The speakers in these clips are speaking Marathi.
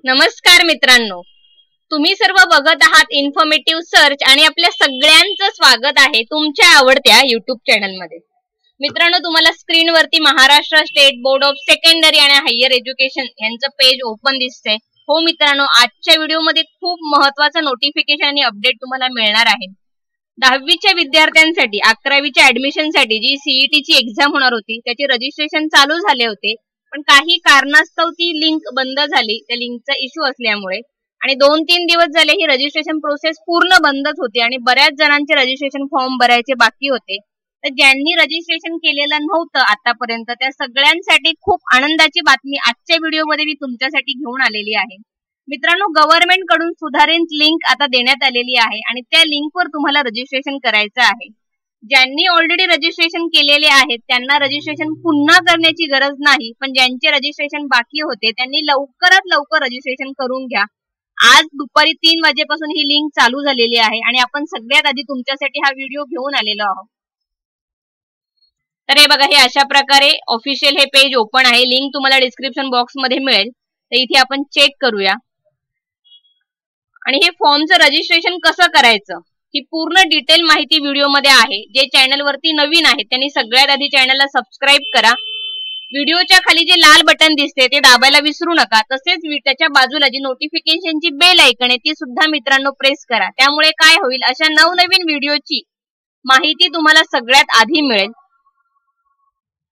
नमस्कार मित्रांनो, तुम्ही सर्व बघत आहात इन्फॉर्मेटिव्ह सर्च आणि आपल्या सगळ्यांचं स्वागत आहे तुमच्या आवडत्या युट्यूब चॅनल मध्ये। मित्रांनो, तुम्हाला स्क्रीनवरती Maharashtra state board of secondary आणि हायर एज्युकेशन यांचं पेज ओपन दिसतंय। हो मित्रांनो, आजच्या व्हिडिओमध्ये खूप महत्त्वाचं नोटिफिकेशन आणि अपडेट तुम्हाला मिळणार आहे। 10वीच्या विद्यार्थ्यांसाठी 11वीच्या ऍडमिशनसाठी जी सीईटीची एक्झाम होणार होती त्याचे रजिस्ट्रेशन चालू झाले होते, पण काही कारणास्तव ती लिंक बंद झाली। त्या लिंकचा इश्यू असल्यामुळे आणि 2-3 दिवस झाले ही रजिस्ट्रेशन प्रोसेस पूर्ण बंदच होती आणि बऱ्याच जणांचे रजिस्ट्रेशन फॉर्म भरायचे बाकी होते। तर ज्यांनी रजिस्ट्रेशन केलेलं नव्हतं आतापर्यंत त्या सगळ्यांसाठी खूप आनंदाची बातमी आजच्या व्हिडिओमध्ये मी तुमच्यासाठी घेऊन आलेली आहे। मित्रांनो, गव्हर्नमेंट कडून सुधारित लिंक आता देण्यात आलेली आहे आणि त्या लिंकवर तुम्हाला रजिस्ट्रेशन करायचं आहे। ज्यांनी ऑलरेडी रजिस्ट्रेशन केलेले आहेत त्यांना रजिस्ट्रेशन पुन्हा करण्याची गरज नाही, पण ज्यांचे रजिस्ट्रेशन बाकी होते त्यांनी लवकरात लवकर रजिस्ट्रेशन करून घ्या। आज दुपारी 3 वाजेपासून ही लिंक चालू झालेली आहे आणि आपण सगळ्यात आधी तुमच्यासाठी हा व्हिडिओ घेऊन आलेलो आहोत। तर हे बघा, हे अशा प्रकारे ऑफिशियल हे पेज ओपन आहे। लिंक तुम्हाला डिस्क्रिप्शन बॉक्स मध्ये मिळेल, तर इथे आपण चेक करूया। आणि हे फॉर्मचं रजिस्ट्रेशन कसं करायचं ही पूर्ण डिटेल माहिती व्हिडिओ मध्ये आहे। जे चॅनल वरती नवीन आहेत त्यांनी सगळ्यात आधी चॅनलला सबस्क्राइब करा। व्हिडिओच्या खाली जे लाल बटन दिसते ते दाबायला विसरू नका। तसेच त्याच्या बाजूला जी नोटिफिकेशनची बेल आयकॉन आहे ती सुद्धा मित्रांनो प्रेस करा। त्यामुळे काय होईल, अशा नवनवीन व्हिडिओची माहिती तुम्हाला सगळ्यात आधी मिळेल।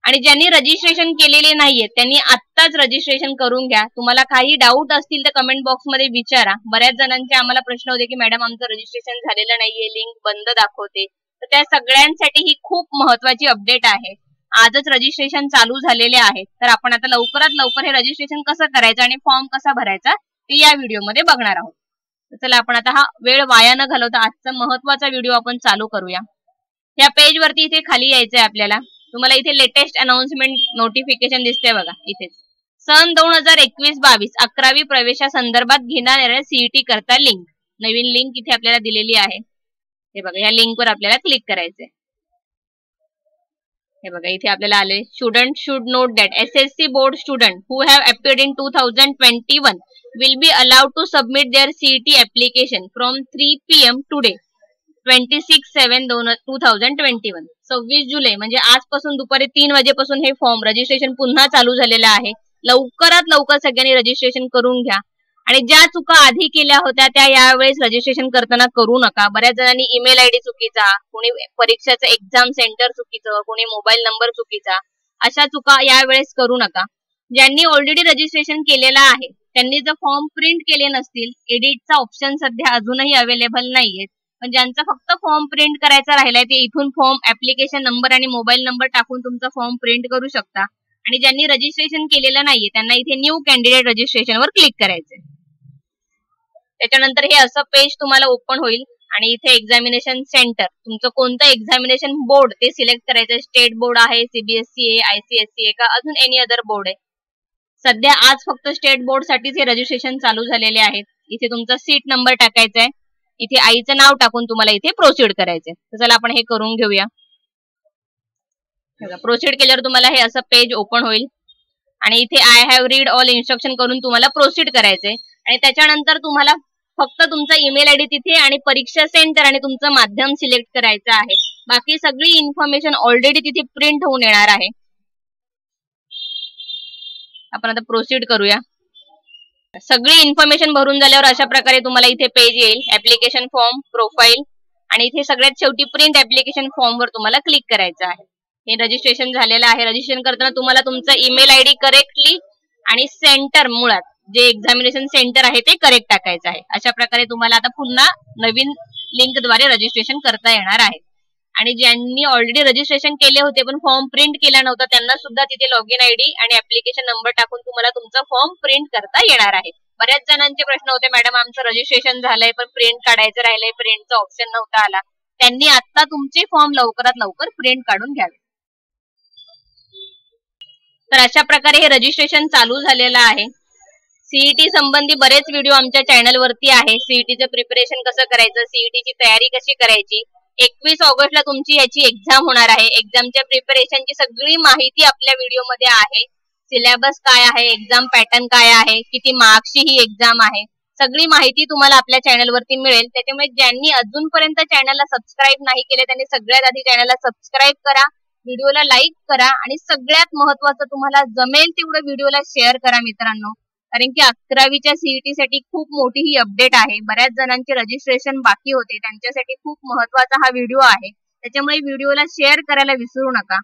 आणि ज्यांनी रजिस्ट्रेशन केलेले नाहीये त्यांनी आत्ताच रजिस्ट्रेशन करून घ्या। तुम्हाला काही डाऊट असतील तर कमेंट बॉक्स मध्ये विचारा। बऱ्याच जणांचे आम्हाला प्रश्न होते की मॅडम आमचं रजिस्ट्रेशन झालेलं नाहीये, लिंक बंद दाखवते। तर त्या सगळ्यांसाठी ही खूप महत्त्वाची अपडेट आहे। आजच रजिस्ट्रेशन चालू झालेले आहे, तर आपण आता लवकरात लवकर हे रजिस्ट्रेशन कसं करायचं आणि फॉर्म कसा भरायचा ते या व्हिडिओमध्ये बघणार आहोत। तर चला आपण आता हा वेळ वाया न घालवता आजचा महत्त्वाचा व्हिडिओ आपण चालू करूया। या पेज वरती इथे खाली यायचंय आपल्याला। तुम्हाला इथे लेटेस्ट अनाउन्समेंट नोटिफिकेशन दिसते बघा। इथे सन 2021-22 11वी प्रवेशासंदर्भात घेण्यात येणाऱ्या सीईटी करता लिंक, नवीन लिंक इथे आपल्याला दिलेली आहे। हे बघा, या लिंकवर आपल्याला क्लिक करायचंय। हे बघा, इथे आपल्याला आले student should note that SSC board student who have appeared in 2021 will be allowed to submit their CET application from 3 PM today 26/7/2021। 26 जुलै म्हणजे आजपासून दुपारी 3 वाजेपासून हे फॉर्म रजिस्ट्रेशन पुन्हा चालू झालेलं आहे। लवकरात लवकर सगळ्यांनी रजिस्ट्रेशन करून घ्या आणि ज्या चुका आधी केल्या होत्या त्या यावेळेस रजिस्ट्रेशन करताना करू नका। बऱ्याच जणांनी ईमेल आयडी चुकीचा, कोणी परीक्षेचं एक्झाम सेंटर चुकीचं, कोणी मोबाईल नंबर चुकीचा, अशा चुका यावेळेस करू नका। ज्यांनी ऑलरेडी रजिस्ट्रेशन केलेलं आहे त्यांनी जर फॉर्म प्रिंट केले नसतील, एडिटचा ऑप्शन सध्या अजूनही अवेलेबल नाहीये, पण ज्यांचा फक्त फॉर्म प्रिंट करायचा राहिलाय ते इथून फॉर्म ऍप्लिकेशन नंबर आणि मोबाईल नंबर टाकून तुमचा फॉर्म प्रिंट करू शकता। आणि ज्यांनी रजिस्ट्रेशन केलेलं नाहीये त्यांना इथे न्यू कॅन्डिडेट रजिस्ट्रेशन वर क्लिक करायचंय। त्याच्यानंतर हे असं पेज तुम्हाला ओपन होईल आणि इथे एक्झामिनेशन सेंटर, तुमचं कोणतं एक्झामिनेशन बोर्ड ते सिलेक्ट करायचं। स्टेट बोर्ड आहे, सीबीएसई आहे, आयसीएसई आहे का अजून एनी अदर बोर्ड आहे। सध्या आज फक्त स्टेट बोर्ड साठीच हे रजिस्ट्रेशन चालू झालेले आहेत। इथे तुमचा सीट नंबर टाकायचा आहे, इथे आईचं नाव टाकून तुम्हाला इथे प्रोसीड करायचंय। तर चला आपण हे करून घेऊया। प्रोसीड केल्यावर तुम्हाला हे असं पेज ओपन होईल आणि इथे I have read all instruction करून तुम्हाला प्रोसीड करायचंय। आणि त्याच्यानंतर तुम्हाला फक्त तुमचा ईमेल आयडी तिथे आणि परीक्षा सेंटर आणि तुमचं माध्यम सिलेक्ट करायचं आहे। बाकी सगळी इन्फॉर्मेशन ऑलरेडी तिथे प्रिंट होऊन येणार आहे। आपण आता प्रोसीड करूया। सगळी इन्फॉर्मेशन भरून झाल्यावर अशा प्रकारे तुम्हाला इथे पेज येईल, ऍप्लिकेशन फॉर्म, प्रोफाईल आणि इथे सगळ्यात शेवटी प्रिंट ऍप्लिकेशन फॉर्म वर तुम्हाला क्लिक करायचं आहे। हे रजिस्ट्रेशन झालेलं आहे। रजिस्ट्रेशन करताना तुम्हाला तुमचा ईमेल आयडी करेक्टली आणि सेंटर, मुळात जे एक्झामिनेशन सेंटर आहे ते करेक्ट टाकायचं आहे। अशा प्रकारे तुम्हाला आता पुन्हा नवीन लिंकद्वारे रजिस्ट्रेशन करता येणार आहे। आणि ज्यांनी ऑलरेडी रजिस्ट्रेशन केले होते पण फॉर्म प्रिंट केला नव्हता त्यांना सुद्धा तिथे लॉगिन आयडी आणि ऍप्लिकेशन नंबर टाकून तुम्हाला तुमचा फॉर्म प्रिंट करता येणार आहे। बऱ्याच जणांचे प्रश्न होते, मॅडम आमचं रजिस्ट्रेशन झालंय पण प्रिंट काढायचं राहिलंय, प्रिंटचा ऑप्शन नव्हता आला। त्यांनी आता तुमचे फॉर्म लवकरात लवकर प्रिंट काढून घ्यावे। तर अशा प्रकारे हे रजिस्ट्रेशन चालू झालेलं आहे। सीईटी संबंधी बरेच व्हिडिओ आमच्या चॅनल वरती आहे। सीईटीचं प्रिपरेशन कसं करायचं, सीईटीची तयारी कशी करायची। 21 ऑगस्टला तुमची याची एक्झाम होणार आहे। एक्झामच्या प्रिपरेशनची सगळी माहिती आपल्या व्हिडिओ मध्ये आहे। सिलेबस काय आहे, एक्झाम पॅटर्न काय आहे, किती मार्क्सची ही एक्झाम आहे, सगळी माहिती तुम्हाला आपल्या चॅनलवरती मिळेल. त्याच्यामुळे ज्यांनी अजूनपर्यंत चॅनलला सबस्क्राईब नाही केले त्यांनी सगळ्यात आधी चॅनलला सबस्क्राईब करा, व्हिडिओला लाईक करा आणि सगळ्यात महत्वाचं तुम्हाला जमेल तेवढं व्हिडिओला शेअर करा मित्रांनो. कारण की 11वीच्या सीईटी साठी खूप मोठी ही अपडेट आहे. बऱ्याच जणांचे रजिस्ट्रेशन बाकी होते, त्यांच्यासाठी खूप महत्वाचा हा व्हिडिओ आहे. त्याच्यामुळे व्हिडिओला शेअर करायला विसरू नका.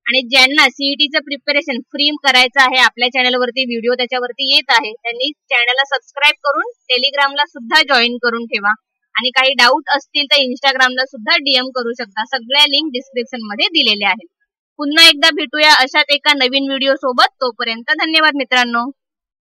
आणि ज्यांना सीईटीचं प्रिपरेशन फ्री करायचं आहे, आपल्या चॅनलवरती व्हिडिओ त्याच्यावरती येत आहे, त्यांनी चॅनलला सबस्क्राईब करून टेलिग्रामला सुद्धा जॉईन करून ठेवा. आणि काही डाऊट असतील तर इंस्टाग्रामला सुद्धा डीएम करू शकता. सगळ्या लिंक डिस्क्रिप्शन मध्ये दिलेल्या आहेत. पुन्हा एकदा भेटूया अशाच एका नवीन व्हिडिओ सोबत. तोपर्यंत धन्यवाद मित्रांनो.